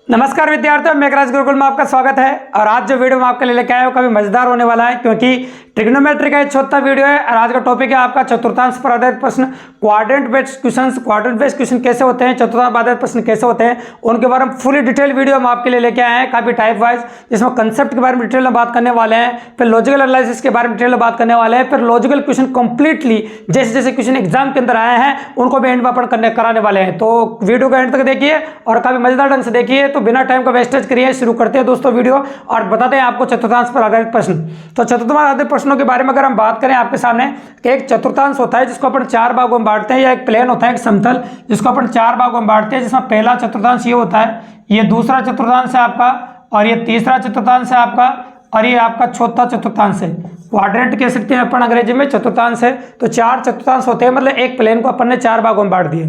नमस्कार विद्यार्थियों, मेघराज गुरुकुल में आपका स्वागत है। और आज जो वीडियो मैं आपके लिए लेके आया हूँ काफी मजेदार होने वाला है, क्योंकि ट्रिग्नोमेट्री का 74वां वीडियो है। और आज का टॉपिक है आपका चतुर्थांश पर आधारित प्रश्न, quadrant based question. Quadrant based question कैसे होते हैं, चतुर्थांश पर आधारित प्रश्न कैसे होते हैं, उनके बारे में फुली डिटेल वीडियो हम आपके लिए लेके आए हैं, काफी टाइप वाइज, जिसमें कंसेप्ट के बारे में डिटेल में बात करने वाले हैं, फिर लॉजिकल एनालिसिस के बारे में डिटेल में बात करने वाले हैं, फिर लॉजिकल क्वेश्चन कंप्लीटली जैसे जैसे क्वेश्चन एग्जाम के अंदर आए हैं उनको भी एंड में अपन कराने वाले हैं। तो वीडियो को एंड तक देखिए और काफी मजेदार ढंग से देखिए। तो बिना टाइम का वेस्टेज करिए, शुरू करते हैं दोस्तों वीडियो और बताते हैं आपको चतुर्थांश पर आधारित प्रश्न। तो चतुर्थांश आधारित प्रश्नों के बारे में अगर हम बात करें आपके सामने कि एक चतुर्थांश होता है जिसको अपन चार भागों में बांटते हैं, या एक प्लेन होता है, एक समतल, जिसको अपन चार भागों में बांटते हैं, जिसमें पहला चतुर्थांश ये होता है, ये दूसरा चतुर्थांश है आपका, और ये तीसरा चतुर्थांश है आपका, और ये आपका चौथा चतुर्थांश है। क्वाड्रेंट कह सकते हैं अपन अंग्रेजी में, चतुर्थांश है। तो चार चतुर्थांश होते हैं, मतलब एक प्लेन को अपन ने चार भागों में बांट दिए।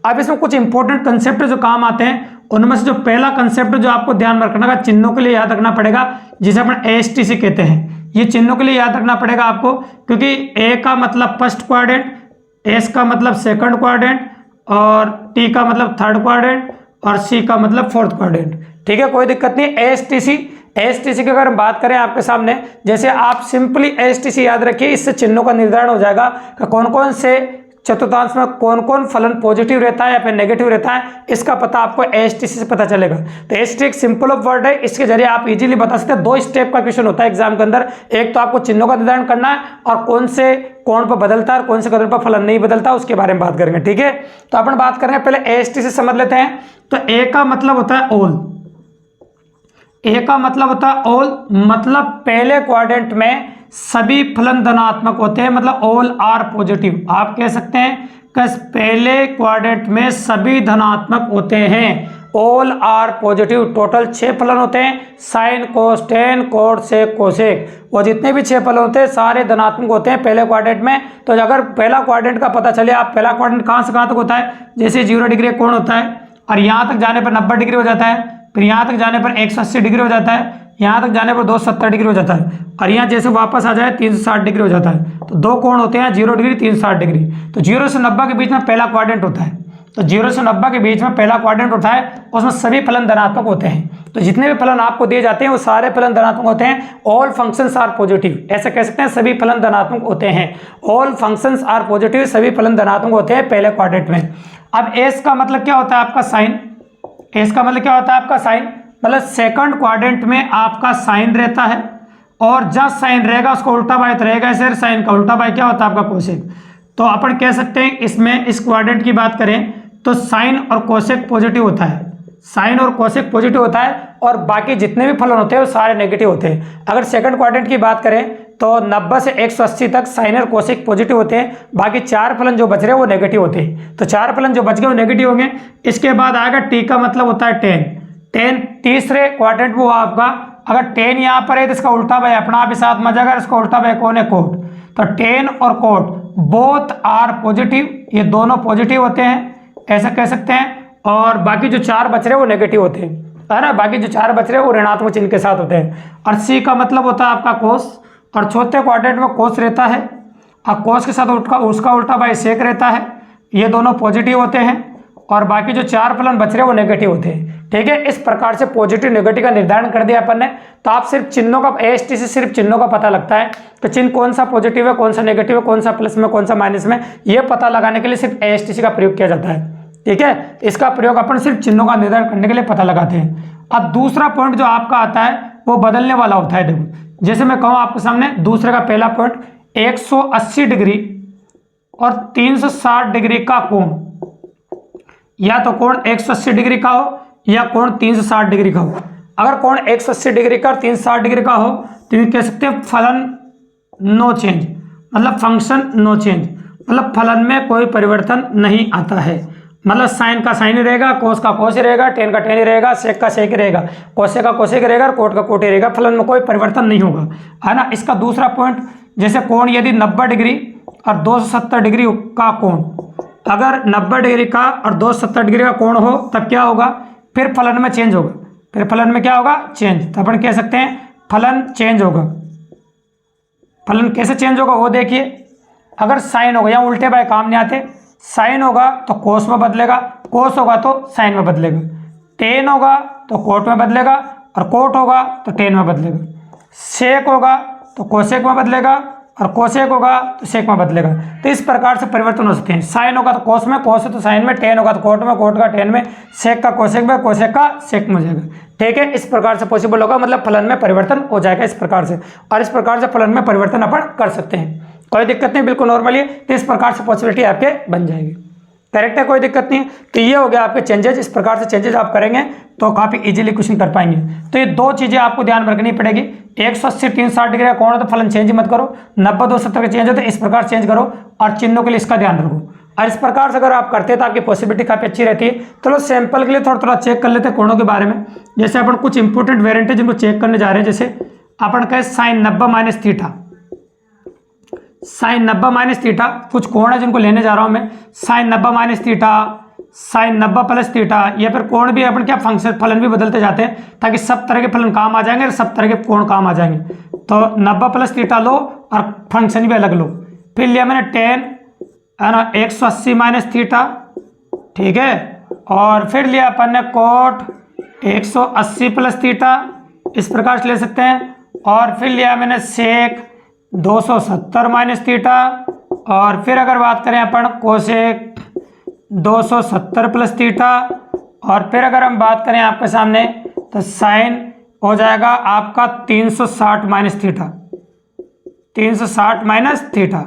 अब इसमें कुछ इंपॉर्टेंट कंसेप्ट जो काम आते हैं, उनमें से जो पहला कंसेप्ट जो आपको ध्यान रखना है, चिन्हों के लिए याद रखना पड़ेगा, जिसे अपन एएसटीसी कहते हैं। ये चिन्हों के लिए याद रखना पड़ेगा आपको, क्योंकि ए का मतलब फर्स्ट क्वाड्रेंट, एस का मतलब सेकंड क्वाड्रेंट, और टी का मतलब थर्ड क्वाड्रेंट, और सी का मतलब फोर्थ क्वाड्रेंट। ठीक है, कोई दिक्कत नहीं। एएसटीसी की अगर हम बात करें आपके सामने, जैसे आप सिंपली एएसटीसी याद रखिए, इससे चिन्हों का निर्धारण हो जाएगा कि कौन कौन से चतुर्थांश में कौन कौन फलन पॉजिटिव रहता है या फिर नेगेटिव रहता है, इसका पता आपको एएसटीसी से पता चलेगा। तो एएसटी एक सिंपल ऑफ वर्ड है, इसके जरिए आप इजीली बता सकते हैं। दो स्टेप का क्वेश्चन होता है एग्जाम के अंदर, एक तो आपको चिन्हों का निर्धारण करना है, और कौन से कोण पर बदलता है और कौन से कोण पर फलन नहीं बदलता, उसके बारे में बात करेंगे। ठीक है, तो अपन बात करेंगे पहले एएसटीसी समझ लेते हैं। तो ए का मतलब होता है ऑल, ए का मतलब होता है ऑल, मतलब पहले क्वाड्रेंट में सभी फलन धनात्मक होते हैं, मतलब ऑल आर पॉजिटिव। आप कह सकते हैं कि पहले क्वाड्रेंट में सभी धनात्मक होते हैं, ऑल आर पॉजिटिव। टोटल 6 फलन होते हैं, साइन, कोस, टेन, कोट, सेक, कोसेक, वो जितने भी 6 फलन होते हैं सारे धनात्मक होते हैं पहले क्वाड्रेंट में। तो अगर पहला क्वाड्रेंट का पता चले, आप पहला क्वाड्रेंट कहाँ से कहाँ तक होता है, जैसे 0 डिग्री कोण होता है, और यहाँ तक जाने पर 90 डिग्री हो जाता है, फिर यहाँ तक जाने पर 180 डिग्री हो जाता है, यहाँ तक जाने पर 270 डिग्री हो जाता है, और यहाँ जैसे वापस आ जाए 360 डिग्री हो जाता है। तो दो कोण होते हैं, 0 डिग्री 360 डिग्री। तो 0 से 90 के बीच में पहला क्वाड्रेंट होता है। तो 0 से 90 के बीच में पहला क्वाड्रेंट होता है, उसमें सभी फलन धनात्मक होते हैं। तो जितने भी फलन आपको दिए जाते हैं वो सारे फलन धनात्मक होते हैं। ऑल फंक्शंस आर पॉजिटिव, ऐसे कह सकते हैं, सभी फलन धनात्मक होते हैं। ऑल फंक्शंस आर पॉजिटिव, सभी फलन धनात्मक होते हैं पहले क्वाड्रेंट में। अब एस का मतलब क्या होता है आपका साइन, एस का मतलब क्या होता है आपका साइन, मतलब सेकंड क्वाड्रेंट में आपका साइन रहता है, और जब साइन रहेगा उसका उल्टा बाय तो रहेगा, ऐसे साइन का उल्टा बाय क्या होता है आपका कोसेक। तो अपन कह सकते हैं इसमें इस क्वाड्रेंट की बात करें तो साइन और कोसेक पॉजिटिव होता है, साइन और कोसेक पॉजिटिव होता है, और बाकी जितने भी फलन होते हैं वो सारे नेगेटिव होते हैं। अगर सेकंड क्वाड्रेंट की बात करें तो 90 से 180 तक साइन और कोसेक पॉजिटिव होते हैं, बाकी 4 फलन जो बच रहे हैं वो नेगेटिव होते हैं। तो 4 फलन जो बच गए वो नेगेटिव होंगे। इसके बाद आएगा टी का मतलब होता है 10 तीसरे क्वाड्रेंट में हुआ आपका। अगर 10 यहाँ पर है तो इसका उल्टा बाय अपना आप साथ में जाएगा, इसका उल्टा बाय कौन है, कोट। तो 10 और कोट बोथ आर पॉजिटिव, ये दोनों पॉजिटिव होते हैं, ऐसा कह सकते हैं। और बाकी जो 4 बच रहे हैं वो नेगेटिव होते हैं, है ना, बाकी जो 4 बच रहे हैं वो ऋणात्मक चिन्ह के साथ होते हैं। और सी का मतलब होता है आपका कोस, और चौथे क्वाड्रेंट में कोस रहता है, और कोस के साथ उसका उल्टा बाय सेक रहता है, ये दोनों पॉजिटिव होते हैं, और बाकी जो 4 फलन बच रहे हैं वो नेगेटिव होते हैं। ठीक है, इस प्रकार से पॉजिटिव नेगेटिव का निर्धारण कर दिया अपन ने। तो आप सिर्फ चिन्हों का, एएसटी से सिर्फ चिन्हों का पता लगता है कि चिन्ह कौन सा पॉजिटिव है, कौन सा नेगेटिव है, कौन सा प्लस में, कौन सा माइनस में, ये पता लगाने के लिए सिर्फ एएसटीसी का प्रयोग किया जाता है। ठीक है, इसका प्रयोग अपन सिर्फ चिन्हों का निर्धारण करने के लिए पता लगाते हैं। अब दूसरा पॉइंट जो आपका आता है वो बदलने वाला होता है। देखो, जैसे मैं कहूँ आपके सामने दूसरे का पहला पॉइंट 180 डिग्री और 360 डिग्री का कोण, या तो कोण 180 डिग्री का हो या कोण 360 डिग्री का हो। अगर कोण 180 डिग्री का और 360 डिग्री का हो तो ये कह सकते हैं फलन नो चेंज, मतलब फंक्शन नो चेंज, मतलब फलन में कोई परिवर्तन नहीं आता है। मतलब साइन का साइन ही रहेगा, कोस का कोस ही रहेगा, टेन का टेन ही रहेगा, सेक का सेक ही रहेगा, कोसेक का कोसेक रहेगा, और कोट का कोट ही रहेगा, फलन में कोई परिवर्तन नहीं होगा, है ना। इसका दूसरा पॉइंट, जैसे कोण यदि 90 डिग्री और 270 डिग्री का कोण, अगर 90 डिग्री का और 270 डिग्री का कोण हो तब क्या होगा, फिर फलन में चेंज होगा, फिर फलन में क्या होगा, चेंज। तो अपन कह सकते हैं फलन चेंज होगा। फलन कैसे चेंज होगा वो देखिए, अगर साइन होगा, यहाँ उल्टे बाय काम नहीं आते, साइन होगा तो कोस में बदलेगा, कोस होगा तो साइन में बदलेगा। टेन होगा तो कोट में बदलेगा, और कोट होगा तो टेन में बदलेगा। सेक होगा तो कोसेक में बदलेगा, और कोसेक होगा तो सेक में बदलेगा। तो इस प्रकार से परिवर्तन हो सकते हैं। साइन होगा तो कोस में, कोस है तो साइन में, टेन होगा तो कोट में, कोट का टेन में, सेक का कोसेक में, कोसेक का सेक में हो जाएगा। ठीक है, इस प्रकार से पॉसिबल होगा, मतलब फलन में परिवर्तन हो जाएगा इस प्रकार से, और इस प्रकार से फलन में परिवर्तन अपन कर सकते हैं, कोई दिक्कत नहीं, बिल्कुल नॉर्मली है। तो इस प्रकार से पॉसिबिलिटी आपके बन जाएगी, करेक्ट है, कोई दिक्कत नहीं है। तो ये हो गया आपके चेंजेस, इस प्रकार से चेंजेस आप करेंगे तो काफी इजीली क्वेश्चन कर पाएंगे। तो ये दो चीजें आपको ध्यान रखनी पड़ेगी, 180 360 डिग्री का कोण है तो फलन चेंज मत करो, 90 270 का चेंज हो तो इस प्रकार चेंज करो, और चिन्हों के लिए इसका ध्यान रखो। और इस प्रकार से अगर आप करते हैं तो आपकी पॉसिबिलिटी काफी अच्छी रहती है। चलो सैंपल के लिए थोड़ा थोड़ा चेक कर लेते हैं कोणों के बारे में। जैसे अपन कुछ इंपोर्टेंट वेरिएंट है जिनको चेक करने जा रहे हैं, जैसे अपन कहे sine 90 minus theta, sine 90 minus theta, कुछ कोण है जिनको लेने जा रहा हूं मैं, sine 90 minus theta, sine 90 plus theta, या फिर कोण भी अपन क्या फंक्शन फलन भी बदलते जाते हैं ताकि सब तरह के फलन काम आ जाएंगे और सब तरह के कोण काम आ जाएंगे। तो 90 प्लस थीटा लो और फंक्शन भी अलग लो। फिर लिया मैंने टेन है ना 180 माइनस थीटा, ठीक है, और फिर लिया अपन ने कोट 180 प्लस थीटा, इस प्रकार से ले सकते हैं। और फिर लिया मैंने सेक 270 माइनस थीटा, और फिर अगर बात करें अपन कोसेक 270 प्लस थीटा, और फिर अगर हम बात करें आपके सामने तो साइन हो जाएगा आपका 360 माइनस थीटा, 360 माइनस थीटा।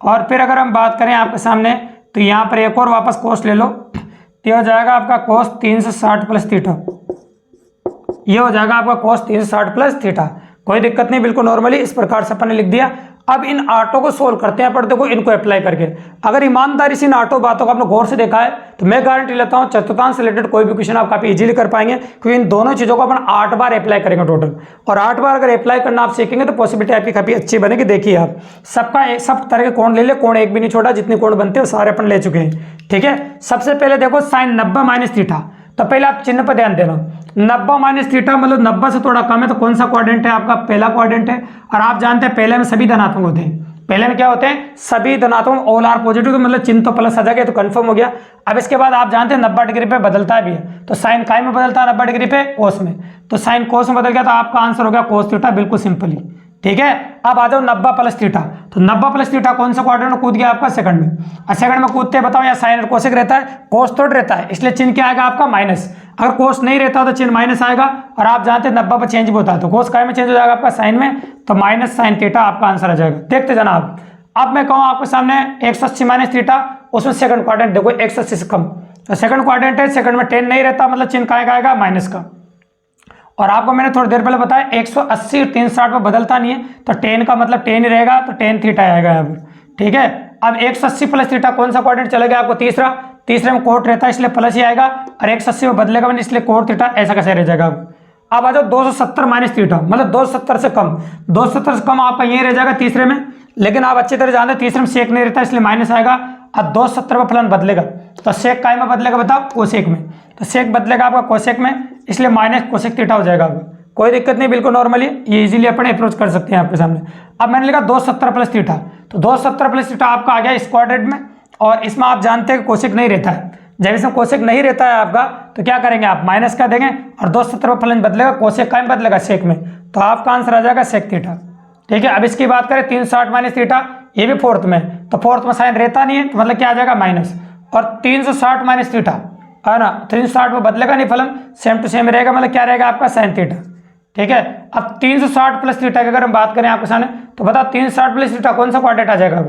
और फिर अगर हम बात करें आपके सामने तो यहाँ पर एक और वापस कोस ले लो, तो हो जाएगा आपका कोस 360 प्लस थीटा, ये हो जाएगा आपका कोस 360 प्लस थीटा, कोई दिक्कत नहीं, बिल्कुल नॉर्मली इस प्रकार से अपन ने लिख दिया। अब इन आटों को सोल्व करते हैं पर देखो इनको अप्लाई करके, अगर ईमानदारी से इन आटों बातों को आपने गौर से देखा है तो मैं गारंटी लेता हूं चतुर्थांश से रिलेटेड कोई भी क्वेश्चन आप काफी इजीली कर पाएंगे, क्योंकि इन दोनों चीजों को अपन 8 बार अप्लाई करेंगे टोटल, और 8 बार अगर अप्लाई करना आप सीखेंगे तो पॉसिबिलिटी आपकी काफी अच्छी बनेगी। देखिए आप सब तरह के कोण ले ले, कोण एक भी नहीं छोड़ा, जितने कोण बनते हैं सारे अपन ले चुके हैं। ठीक है, सबसे पहले देखो साइन 90 माइनस थीटा, तो पहले आप चिन्ह पर ध्यान देना, 90 माइनस थीटा मतलब 90 से थोड़ा कम है, तो कौन सा क्वाड्रेंट है आपका, पहला क्वाड्रेंट है। और आप जानते हैं पहले में सभी धनात्मक होते हैं, पहले में क्या होते हैं, सभी धनात्मक, ऑल आर पॉजिटिव, तो मतलब चिन्ह तो प्लस आ जाएगा, तो कंफर्म हो गया। अब इसके बाद आप जानते हैं 90 डिग्री पे बदलता भी है, तो साइन काय में बदलता है 90 डिग्री पे, कोस में, तो साइन कोस में बदल गया, तो आपका आंसर हो गया कोस थीटा, बिल्कुल सिंपली। ठीक है, अब आ जाओ 90 प्लस थीटा, तो 90 प्लस थीटा कौन सा क्वाड्रेंट में कूद गया आपका, सेकंड में, और सेकंड में कूदते बताओ यहाँ साइन और कोसेक रहता है, कोस थोड़ा रहता है, इसलिए चिन्ह क्या आएगा आपका माइनस, अगर कोस नहीं रहता तो चिन्ह माइनस आएगा, और आप जानते हैं 90 पर चेंज भी होता है, तो कोस काय में चेंज हो जाएगा आपका साइन में, तो माइनस साइन थीटा आपका आंसर आ जाएगा। देखते जाना आप। अब मैं कहूँ आपके सामने 180 माइनस थीटा, उसमें सेकंड क्वाड्रेंट देखो 180 से कम, तो सेकंड क्वाड्रेंट है, सेकंड में 10 नहीं रहता, मतलब चिन्ह काय का आएगा माइनस का। और आपको मैंने थोड़ी देर पहले बताया 180 और 360 में बदलता नहीं है, तो 10 का मतलब 10 ही रहेगा, तो 10 थीटा आएगा यहाँ पर। ठीक है, अब 180 प्लस थीटा कौन सा क्वाड्रेंट चलेगा आपको, तीसरा, तीसरे में कोट रहता है इसलिए प्लस ही आएगा, और 180 में बदलेगा मैंने इसलिए कोट थीटा, ऐसा कैसे रह जाएगा। अब आ जाओ 270 माइनस थीटा, मतलब 270 से कम, 270 से कम आपका यही रह जाएगा तीसरे में, लेकिन आप अच्छी तरह जानते हैं तीसरे में सेक नहीं रहता इसलिए माइनस आएगा, और 270 में फलन बदलेगा, तो सेक काय में बदलेगा बताओ, कोसेक में, तो सेक बदलेगा आपका कोसेक में, इसलिए माइनस कोसेक थीटा हो जाएगा आपका, कोई दिक्कत नहीं, बिल्कुल नॉर्मली ये इजीली अपन अप्रोच कर सकते हैं आपके सामने। अब मैंने लिखा 270 प्लस थीटा, तो 270 प्लस थीटा आपका आ गया इस क्वाड्रेंट में, और इसमें आप जानते हैं कोसेक नहीं रहता है, जब इसमें कोसेक नहीं रहता है आपका तो क्या करेंगे आप माइनस का देंगे, और 270 में फलन बदलेगा, कोसेक काय में बदलेगा, सेक में, तो आपका आंसर आ जाएगा सेक थीटा। ठीक है, अब इसकी बात करें 360 माइनस थीटा, ये भी फोर्थ में, तो फोर्थ में साइन रहता नहीं है, तो मतलब क्या आ जाएगा माइनस, और 360 माइनस थीटा है ना, 360 में बदलेगा नहीं फलन, सेम टू सेम रहेगा, मतलब क्या रहेगा आपका साइन थीटा। ठीक है, अब 360 प्लस थीटा की अगर हम बात करें आपके सामने, तो बताओ 360 प्लस थीटा कौन सा क्वाड्रेंट आ जाएगा,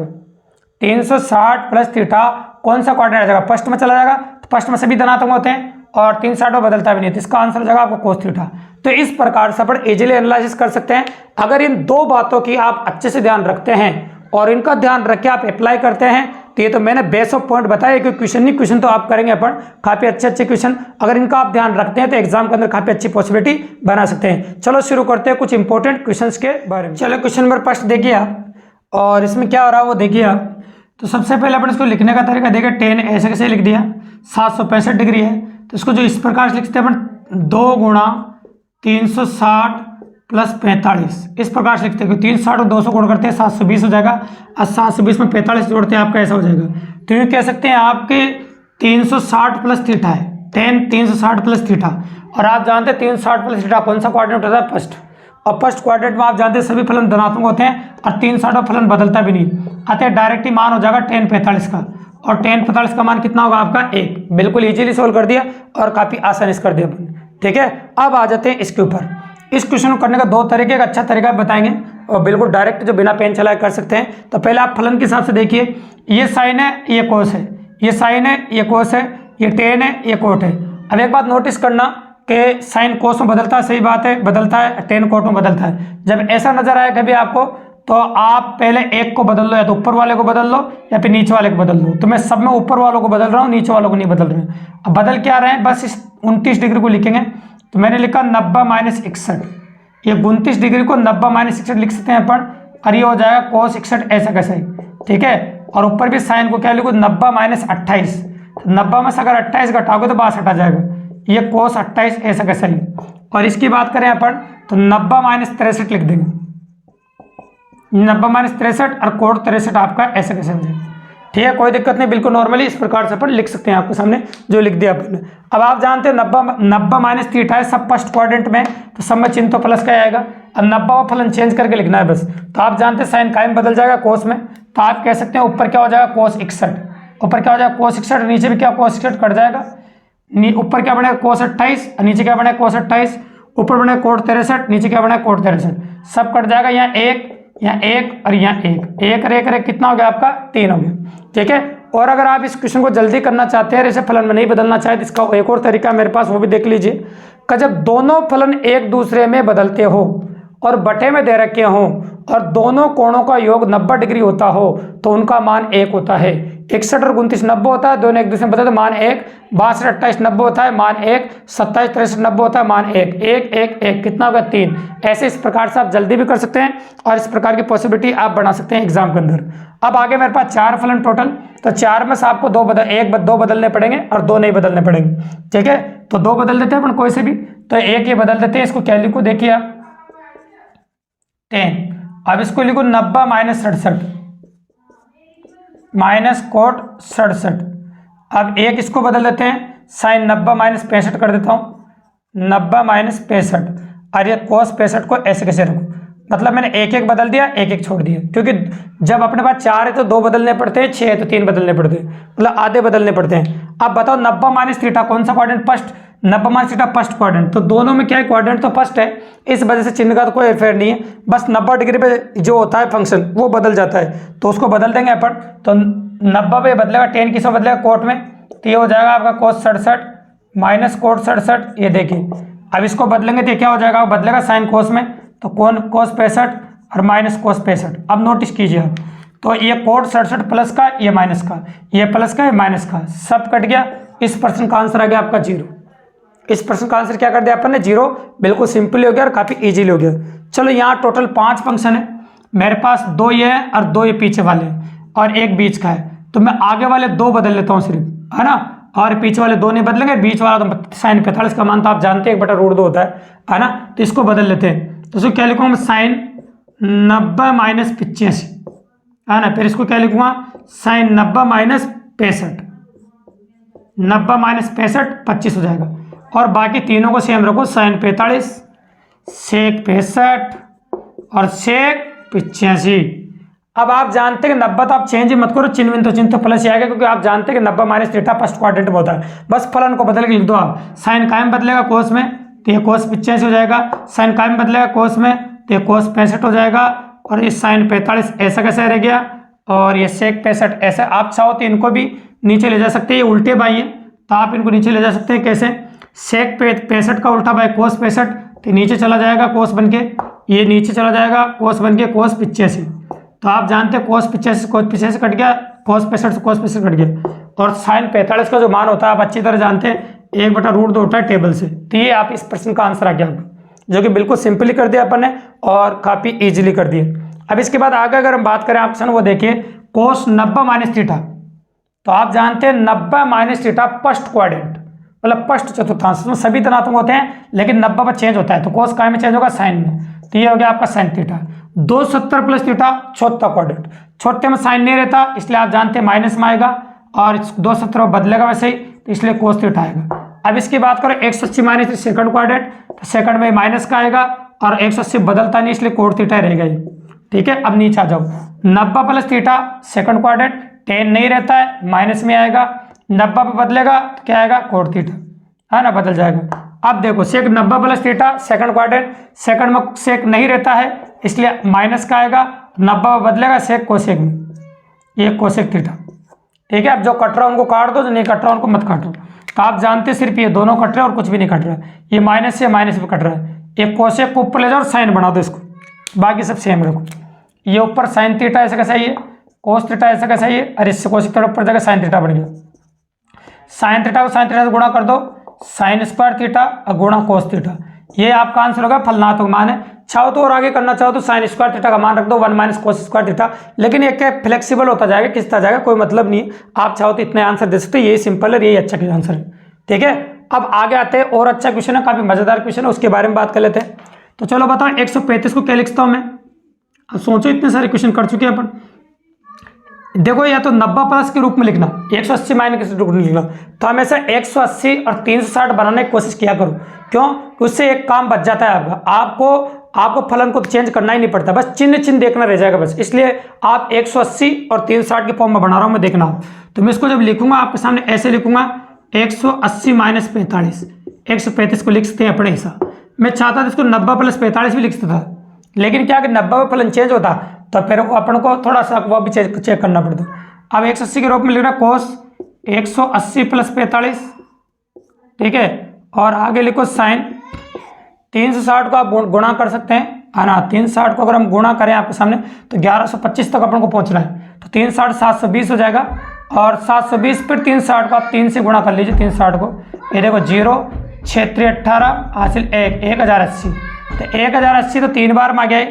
360 प्लस थीटा कौन सा क्वाड्रेंट आ जाएगा, फर्स्ट में चला जाएगा, तो फर्स्ट में सभी धनात्मक होते हैं, और 360 में बदलता भी नहीं, तो इसका आंसर हो जाएगा आपको कोस थीटा। तो इस प्रकार से अपन इजीली एनालिसिस कर सकते हैं, अगर इन दो बातों की आप अच्छे से ध्यान रखते हैं और इनका ध्यान रख के आप अप्लाई करते हैं, तो ये तो मैंने बेस ऑफ पॉइंट बताया कि क्वेश्चन नहीं, क्वेश्चन तो आप करेंगे अपन काफी अच्छे क्वेश्चन, अगर इनका आप ध्यान रखते हैं तो एग्जाम के अंदर काफी अच्छी पॉसिबिलिटी बना सकते हैं। चलो शुरू करते हैं कुछ इंपॉर्टेंट क्वेश्चंस के बारे में। चलो क्वेश्चन नंबर फर्स्ट देखिए आप, और इसमें क्या हो रहा है वो देखिए आप। तो सबसे पहले अपन इसको लिखने का तरीका देखिए, 10 ऐसे कैसे लिख दिया, 765 डिग्री है, तो इसको जो इस प्रकार से लिखते हैं अपन 2 गुणा 360 प्लस 45, इस प्रकार से लिखते हैं, 360 और 200 गुण करते हैं 720 हो जाएगा, और 720 में 45 जोड़ते हैं आपका ऐसा हो जाएगा। तो ये कह सकते हैं आपके 360 प्लस थीटा है, टेन 360 प्लस थीटा। और आप जानते हैं 360 प्लस थीटा कौन सा क्वाड्रेंट होता है? फर्स्ट। और फर्स्ट क्वाड्रेंट में आप जानते हैं सभी फलन धनात्मक होते हैं और 360 फलन बदलता भी नहीं। अतः डायरेक्ट ही मान हो जाएगा tan 45 का, और tan 45 का मान कितना होगा आपका? 1। बिल्कुल इजीली सोल्व कर दिया और काफी आसानी से कर दिया अपन। ठीक है, अब आ जाते हैं इसके ऊपर। इस क्वेश्चन को करने का दो तरीके का अच्छा तरीका बताएंगे और बिल्कुल डायरेक्ट जो बिना पेन चलाए कर सकते हैं। तो पहले आप फलन के हिसाब से देखिए, ये साइन है, ये कोस है, ये साइन है, ये कोस है, ये टेन है, ये कोट है। अब एक बात नोटिस करना कि साइन कोस में बदलता है, सही बात है, बदलता है, टेन कोट में बदलता है। जब ऐसा नजर आए कभी आपको तो आप पहले एक को बदल लो, या तो ऊपर वाले को बदल लो या फिर नीचे वाले को बदल लो। तो मैं सब में ऊपर वालों को बदल रहा हूँ, नीचे वालों को नहीं बदल रहे हैं। अब बदल क्या रहे हैं? बस इस 29 डिग्री को लिखेंगे। तो मैंने लिखा 90 माइनस 61। ये 29 डिग्री को 90 माइनस 61 लिख सकते हैं अपन, और ये हो जाएगा cos 61 ऐसा कैसे ही। ठीक है, और ऊपर भी साइन को क्या लिखो? 90 माइनस 28। 90 में से अगर 28 घटाओगे तो 62 आ जाएगा। ये cos 28 ऐसा कैसे ही। और इसकी बात करें अपन तो 90 माइनस 63 लिख देंगे। 90 माइनस 63 और कोट 63 आपका ऐसे कैसे हो जाएगा। ठीक है, कोई दिक्कत नहीं, बिल्कुल नॉर्मली इस प्रकार से अपन लिख सकते हैं। आपके सामने जो लिख दिया अपन। अब आप जानते हैं 90 माइनस थीटा है सब फर्स्ट क्वाड्रेंट में, तो सब में चिन्ह तो प्लस का आएगा। अब 90वां फलन चेंज करके लिखना है बस। तो आप जानते हैं साइन कायम बदल जाएगा कोस में, तो आप कह सकते हैं ऊपर क्या हो जाएगा? cos 61। ऊपर क्या हो जाएगा? cos 61, नीचे भी क्या cos 61 कट जाएगा। ऊपर क्या बनेगा? cos 28, नीचे क्या बनेगा? cos 28। ऊपर बनेगा कोट 63, नीचे क्या बनेगा? कोट 63। सब कट जाएगा, यहाँ एक, यहाँ एक और यहाँ एक, एक और एक कितना हो गया आपका? 3 हो गया। ठीक है, और अगर आप इस क्वेश्चन को जल्दी करना चाहते हैं, इसे फलन में नहीं बदलना चाहते, इसका एक और तरीका मेरे पास, वो भी देख लीजिए। कि जब दोनों फलन एक दूसरे में बदलते हो और बटे में दे रखे हों और दोनों कोणों का योग 90 डिग्री होता हो तो उनका मान 1 होता है। 61 और 29 90 होता है, दोनों एक दूसरे में बदलते मान 1। 62 28 90 होता है, मान 1। 27 63 90 होता है, मान 1। 1 1 1 कितना होगा? 3। ऐसे इस प्रकार से आप जल्दी भी कर सकते हैं और इस प्रकार की पॉसिबिलिटी आप बना सकते हैं एग्जाम के अंदर। अब आगे मेरे पास 4 फलन टोटल, तो 4 में से आपको दो बदलने पड़ेंगे और 2 नहीं बदलने पड़ेंगे। ठीक है, तो 2 बदल देते हैं अपन कोई से भी, तो एक ये बदल देते हैं। इसको क्या लिखो? देखिए आप 10। अब इसको लिखो 90 माइनस 67 माइनस कोट 67। अब एक इसको बदल देते हैं, साइन 90 माइनस 65 कर देता हूँ। 90 माइनस 65 और ये cos 65 को ऐसे कैसे रखूँ? मतलब मैंने एक एक बदल दिया, एक एक छोड़ दिया, क्योंकि जब अपने पास 4 है तो 2 बदलने पड़ते हैं, 6 है तो 3 बदलने पड़ते हैं, मतलब आधे बदलने पड़ते हैं। अब बताओ 90 माइनस थीटा कौन सा quadrant? First. 90 minus theta first quadrant, तो दोनों में क्या है? क्वाड्रेंट तो फर्स्ट है, इस वजह से चिन्ह का तो कोई अफेयर नहीं है। बस 90 डिग्री पे जो होता है फंक्शन वो बदल जाता है, तो उसको बदल देंगे अपन। तो 90 पे बदलेगा, 10 किस में बदलेगा? कोट में, तो ये हो जाएगा आपका cos 67 माइनस कोट 67। ये देखिए, अब इसको बदलेंगे तो क्या हो जाएगा? बदलेगा साइन कोस में, तो कौन cos 65 और माइनस cos 65। अब नोटिस कीजिए आप, तो ये कोट 67 प्लस का, ये माइनस का, ये प्लस का, ये माइनस का, सब कट गया। इस प्रश्न का आंसर आ गया आपका 0। इस प्रश्न का आंसर क्या कर दिया अपन ने? 0। बिल्कुल सिंपल हो गया और काफी इजीली हो गया। चलो, यहाँ टोटल 5 फंक्शन है मेरे पास, 2 ये है और 2 ये पीछे वाले और एक बीच का है। तो मैं आगे वाले 2 बदल लेता हूँ सिर्फ, है ना, और पीछे वाले 2 नहीं बदलेंगे। बीच वाला तो साइन 45 का मान तो आप जानते हैं 1/√2 होता है ना, तो इसको बदल लेते हैं। तो इसको क्या लिखूंगा मैं? साइन 90 माइनस 85, है ना। फिर इसको क्या लिखूंगा? Sign 90 minus 65। 90 माइनस 65 25 हो जाएगा। और बाकी तीनों को सेम रखो, साइन 45, सेक 65 और सेक 85। अब आप जानते हैं कि 90 तो आप चेंज ही मत करो, चिन्ह तो चिन्ह तो प्लस ही आएगा, क्योंकि आप जानते हैं कि 90 माइनस थीटा फर्स्ट क्वाड्रेंट में होता है। बस फलन को बदल के लिख दो आप। साइन कायम बदलेगा कोस में, तो ये cos 85 हो जाएगा। साइन कायम बदलेगा कोस में, तो ये cos 65 हो जाएगा। और ये साइन 45 ऐसा कैसे रह गया, और ये सेक 65 ऐसा। आप चाहो तो इनको भी नीचे ले जा सकते हैं, ये उल्टे बाई हैं तो आप इनको नीचे ले जा सकते हैं। कैसे? सेक 65 का उल्टा बाई cos 65, तो नीचे चला जाएगा cos बन के, ये नीचे चला जाएगा cos बन के cos 85। तो आप जानते हैं cos 85 कट गया, cos 65 से cos 65 कट गया। और साइन 45 का जो मान होता है आप अच्छी तरह जानते हैं, 1/√2 होता है टेबल से। तो ये आप इस प्रश्न का आंसर आ गया आपका, जो कि बिल्कुल सिंपली कर दिया अपन ने और काफी इजीली कर दिया। अब इसके बाद आगे अगर हम बात करें ऑप्शन, वो देखिए cos 90 माइनस थीटा। तो आप जानते हैं 90 माइनस थीटा फर्स्ट क्वाड्रेंट, मतलब फर्स्ट चतुर्थांश में सभी धनात्मक होते हैं, लेकिन 90 पर चेंज होता है, तो cos काय में चेंज होगा? साइन में। तो ये हो गया आपका साइन थीटा। 270 प्लस थीटा चौथा क्वाड्रेंट, छोटे में साइन नहीं रहता, इसलिए आप जानते हैं माइनस में आएगा, और 270 बदलेगा वैसे ही, तो इसलिए cos थीटा आएगा। अब इसकी बात करें 180 माइनस सेकंड क्वाड्रेंट, तो सेकंड में माइनस का आएगा और 180 बदलता नहीं इसलिए कोड थीटा रहेगा ही। ठीक है, अब नीचे आ जाओ, 90 plus theta second quadrant, ten नहीं रहता है माइनस में आएगा, 90 पे बदलेगा तो क्या आएगा कोड थीटा, है ना, बदल जाएगा। अब देखो सेक 90 plus theta second quadrant, second में सेक नहीं रहता है इसलिए माइनस का आएगा, 90 पे बदलेगा सेक कोसेक में, ये कोसेक थीटा। ठीक है, अब जो कट रहा है उनको काट दो, जो नहीं कट रहा उनको मत काटो। तो आप जानते सिर्फ ये दोनों कट रहे हैं और कुछ भी नहीं कट रहा है, ये माइनस से माइनस पे कट रहा है। एक कोसेक को ऊपर ले जाओ और साइन बना दो इसको, बाकी सब सेम रखो। ये ऊपर साइन थीटा ऐसा कैसा है, कोस थीटा ऐसा कैसा है, और इससे कोसेक थीटा ऊपर जाकर साइन थीटा बन गया। साइन थीटा को साइन थीटा से गुणा कर दो, साइन स्क्वायर थीटा और गुणा कोस थीटा, ये आपका आंसर होगा फलनात्मक मान है। चाहो तो और आगे करना चाहो तो साइन स्क्वायर थीटा का मान रख दो 1 माइनस कोस स्क्वायर थीटा, लेकिन एक फ्लेक्सिबल होता जाएगा, किसता जाएगा कोई मतलब नहीं है। आप चाहो तो इतने आंसर दे सकते हो, यही सिंपल है, यही अच्छा आंसर है। ठीक है, अब आगे आते हैं, और अच्छा क्वेश्चन है, काफी मजेदार क्वेश्चन है, उसके बारे में बात कर लेते हैं। तो चलो बताओ 135 को क्या लिखता हूं मैं। अब सोचो इतने सारे क्वेश्चन कर चुके हैं अपन। देखो या तो 90 प्लस के रूप में लिखना, 180 माइनस के रूप में लिखना, तो हमेशा 180 और 360 बनाने की कोशिश किया करो। क्यों? उससे एक काम बच जाता है आपका, आपको फलन को चेंज करना ही नहीं पड़ता, बस चिन्ह देखना रह जाएगा बस। इसलिए आप 180 और 360 के फॉर्म में बना रहा हूं मैं, देखना। तो मैं इसको जब लिखूंगा आपके सामने ऐसे लिखूंगा, 180 माइनस 45, 135 को लिख सकते हैं अपने हिसाब। मैं चाहता था इसको 90 प्लस 45 भी लिख सकता था, लेकिन क्या कि 90 में फलन चेंज होता तो फिर अपन को थोड़ा सा वो भी चेक करना पड़ता। अब 180 के रूप में लिख रहा कोस 180 प्लस 45, ठीक है, और आगे लिखो साइन 360 को आप गुणा कर सकते हैं, है ना। 360 को अगर हम गुणा करें आपके सामने तो 1125 तक अपन को पहुंचना है, तो 360 720 हो जाएगा, और 720 फिर 360 को आप 3 से गुणा कर लीजिए, 360 को, ये देखो 0 6 3 18 हासिल 1 1080, तो 1080 तो 3 बार में आ गया,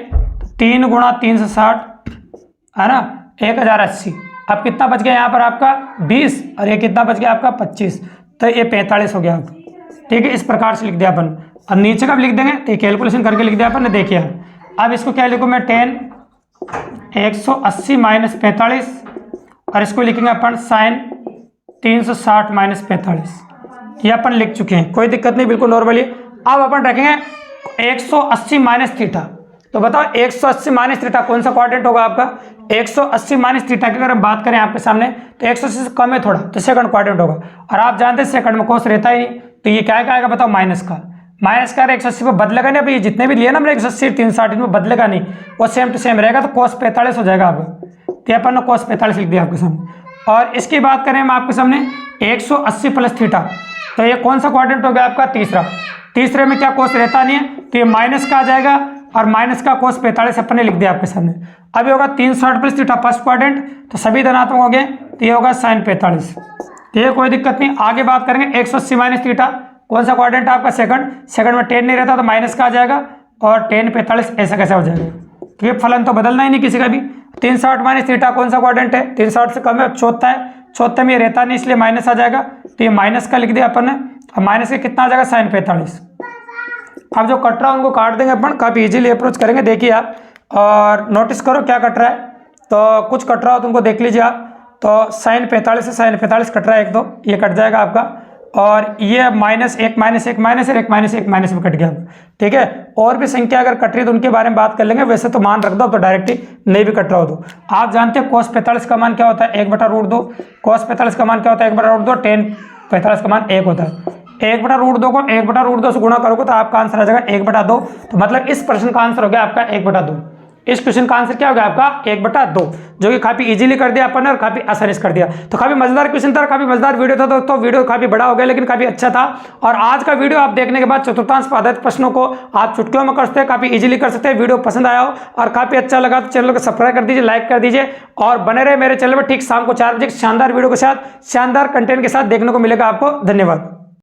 3 गुणा 360, है ना, 1080। अब कितना बच गया यहाँ पर आपका 20, और ये कितना बच गया आपका 25, तो ये 45 हो गया आपका। ठीक है, इस प्रकार से लिख दिया अपन। अब नीचे कब लिख देंगे, तो कैलकुलेशन करके लिख दिया अपन ने, देखिए। अब इसको क्या लिखूँ मैं, 10 180 माइनस 45, और इसको लिखेंगे अपन साइन 360 माइनस 45, ये अपन लिख चुके हैं, कोई दिक्कत नहीं, बिल्कुल नॉर्मली। अब अपन रखेंगे 180 माइनस थीटा, तो बताओ 180 माइनस थीटा कौन सा क्वाड्रेंट होगा आपका। 180 माइनस थीटा की अगर हम बात करें आपके सामने, तो 180 से कम है थोड़ा, तो सेकंड क्वाड्रेंट होगा, और आप जानते हैं सेकंड में कोस रहता ही नहीं, तो ये क्या आएगा बताओ, माइनस का। माइनस का 180 पे बदलेगा नहीं, अभी जितने भी लिए ना हमने 180 360 में बदलेगा नहीं, वो सेम टू सेम रहेगा, तो कोस 45 हो जाएगा आपका। तो अपन ने कोस 45 लिख दिया आपके सामने। और इसकी बात करें हम आपके सामने 180 प्लस थीटा, तो ये कौन सा क्वाड्रेंट हो गया आपका, तीसरा। तीसरे में क्या कोस रहता नहीं है, तो ये माइनस का आ जाएगा, और माइनस का कोस 45 अपन ने लिख दिया आपके सामने। अब ये होगा 360 प्लस थीटा फर्स्ट क्वाड्रेंट, तो सभी धनात्मक हो गए, तो ये होगा साइन 45, तो ये कोई दिक्कत नहीं। आगे बात करेंगे 180 माइनस थीटा, कौन सा क्वाड्रेंट है आपका, सेकंड। सेकंड में 10 नहीं रहता तो माइनस का आ जाएगा, और 10 45 ऐसा कैसा हो जाएगा, तो ये फलन तो बदलना ही नहीं किसी का भी। 360 माइनस थीटा कौन सा क्वाड्रेंट है, 360 से कम है, चौथा है, चौथे में ये रहता नहीं इसलिए माइनस आ जाएगा, तो ये माइनस का लिख दिया अपन ने। अब माइनस के कितना आ जाएगा, साइन 45। अब जो कट रहा है उनको काट देंगे अपन, काफ़ी इजीली अप्रोच करेंगे, देखिए आप, और नोटिस करो क्या कट रहा है। तो कुछ कट रहा हो तुमको देख लीजिए आप, तो साइन 45 से साइन 45 कट रहा है, एक दो ये कट जाएगा आपका, और ये माइनस एक माइनस एक माइनस एक माइनस एक माइनस में कट गया। ठीक है, और भी संख्या अगर कट रही है तो उनके बारे में बात कर लेंगे, वैसे तो मान रख दो, तो डायरेक्ट ही नहीं भी कट रहा हो तो। आप जानते हैं कोस 45 का मान क्या होता है, 1/√2। कोस 45 का मान क्या होता है, 1/√2। टेन 45 का मान 1 होता है। 1/√2 को 1/√2 से गुणा करोगे तो आपका आंसर आ जाएगा 1/2, तो मतलब इस प्रश्न का आंसर हो गया आपका 1/2। इस क्वेश्चन का आंसर क्या हो गया आपका 1/2, जो कि काफी इजीली कर दिया अपन ने और काफी आसानी से कर दिया। तो काफी मजेदार क्वेश्चन था, काफी मजेदार वीडियो था दोस्तों। वीडियो काफी बड़ा हो गया लेकिन काफी अच्छा था। और आज का वीडियो आप देखने के बाद चतुर्थांश पर आधारित प्रश्नों को आप चुटकियों में कर सकते हैं, काफी इजीली कर सकते हैं। वीडियो पसंद आया हो और काफी अच्छा लगा तो चैनल को सब्सक्राइब कर दीजिए, लाइक कर दीजिए, और बने रहे मेरे चैनल पर ठीक शाम को 4 बजे शानदार वीडियो के साथ, शानदार कंटेंट के साथ देखने को मिलेगा आपको। धन्यवाद।